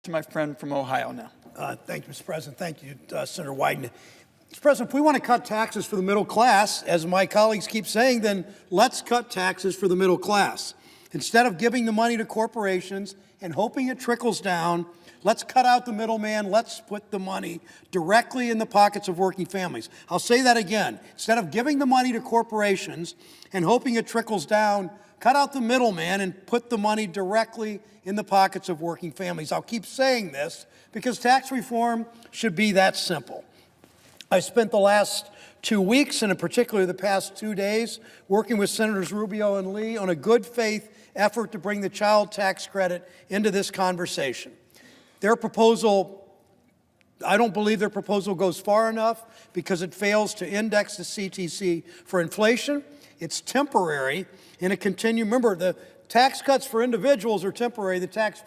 to my friend from Ohio now. Thank you, Mr. President. Thank you, Senator Wyden. Mr. President, if we want to cut taxes for the middle class, as my colleagues keep saying, then let's cut taxes for the middle class. Instead of giving the money to corporations and hoping it trickles down, let's cut out the middleman. Let's put the money directly in the pockets of working families. I'll say that again. Instead of giving the money to corporations and hoping it trickles down, cut out the middleman and put the money directly in the pockets of working families. I'll keep saying this because tax reform should be that simple. I spent the last 2 weeks, and in particular the past 2 days, working with Senators Rubio and Lee on a good faith effort to bring the child tax credit into this conversation. Their proposal, I don't believe their proposal goes far enough because it fails to index the CTC for inflation. It's temporary, and it continues. Remember, the tax cuts for individuals are temporary. The tax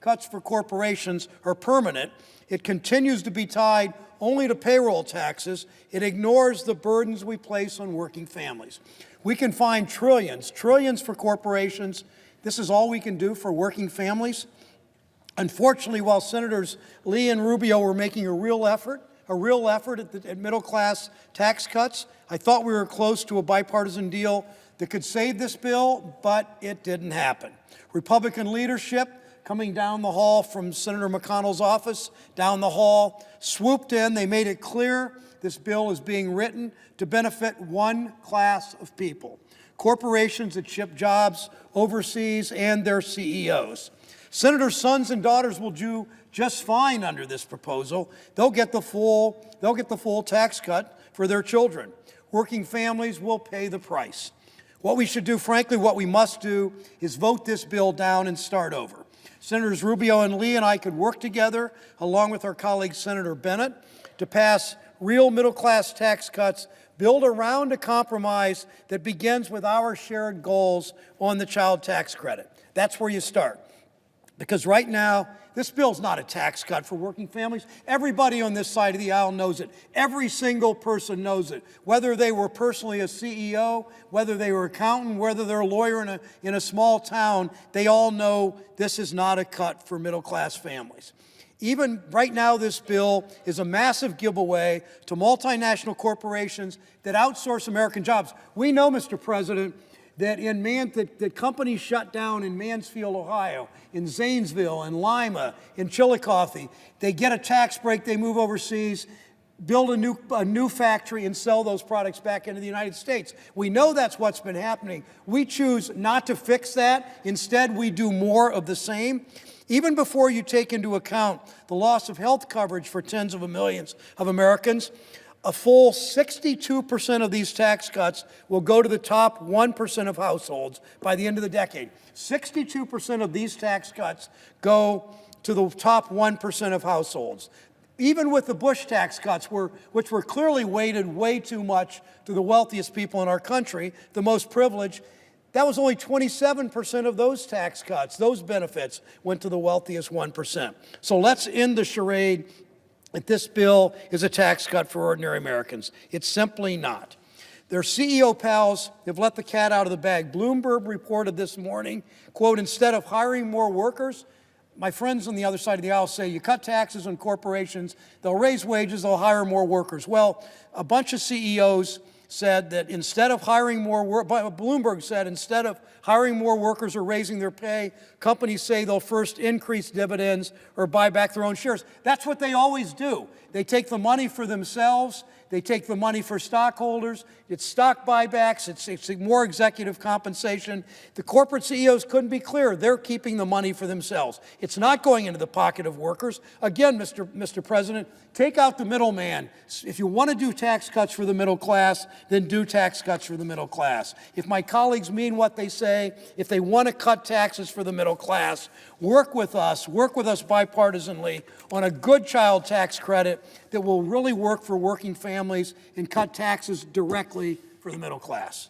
cuts for corporations are permanent. It continues to be tied only to payroll taxes. It ignores the burdens we place on working families. We can find trillions for corporations. This is all we can do for working families. Unfortunately, while Senators Lee and Rubio were making a real effort at middle-class tax cuts, I thought we were close to a bipartisan deal that could save this bill, but it didn't happen. Republican leadership coming down the hall from Senator McConnell's office, down the hall, swooped in. They made it clear this bill is being written to benefit one class of people: corporations that ship jobs overseas and their CEOs. Senators' sons and daughters will do just fine under this proposal. They'll get the full tax cut for their children. Working families will pay the price. What we should do, frankly, what we must do, is vote this bill down and start over. Senators Rubio and Lee and I could work together, along with our colleague Senator Bennett, to pass real middle-class tax cuts, build around a compromise that begins with our shared goals on the child tax credit. That's where you start. Because right now, this bill's not a tax cut for working families. Everybody on this side of the aisle knows it. Every single person knows it. Whether they were personally a CEO, whether they were an accountant, whether they're a lawyer in a small town, they all know this is not a cut for middle-class families. Even right now, this bill is a massive giveaway to multinational corporations that outsource American jobs. We know, Mr. President, that companies shut down in Mansfield, Ohio, in Zanesville, in Lima, in Chillicothe. They get a tax break, they move overseas, build a new factory, and sell those products back into the United States. We know that's what's been happening. We choose not to fix that. Instead, we do more of the same. Even before you take into account the loss of health coverage for tens of millions of Americans, a full 62% of these tax cuts will go to the top 1% of households by the end of the decade. 62% of these tax cuts go to the top 1% of households. Even with the Bush tax cuts, which were clearly weighted way too much to the wealthiest people in our country, the most privileged, that was only 27% of those tax cuts. Those benefits went to the wealthiest 1%. So let's end the charade that this bill is a tax cut for ordinary Americans. It's simply not. Their CEO pals have let the cat out of the bag. Bloomberg reported this morning, quote, instead of hiring more workers, my friends on the other side of the aisle say you cut taxes on corporations, they'll raise wages, they'll hire more workers. Well, a bunch of CEOs said that instead of hiring more Bloomberg said instead of hiring more workers or raising their pay, companies say they'll first increase dividends or buy back their own shares. That's what they always do. They take the money for themselves. They take the money for stockholders. It's stock buybacks. It's more executive compensation. The corporate CEOs couldn't be clearer. They're keeping the money for themselves. It's not going into the pocket of workers. Again, Mr. President, take out the middleman. If you want to do tax cuts for the middle class, then do tax cuts for the middle class. If my colleagues mean what they say, if they want to cut taxes for the middle class, work with us bipartisanly on a good child tax credit that will really work for working families and cut taxes directly for the middle class.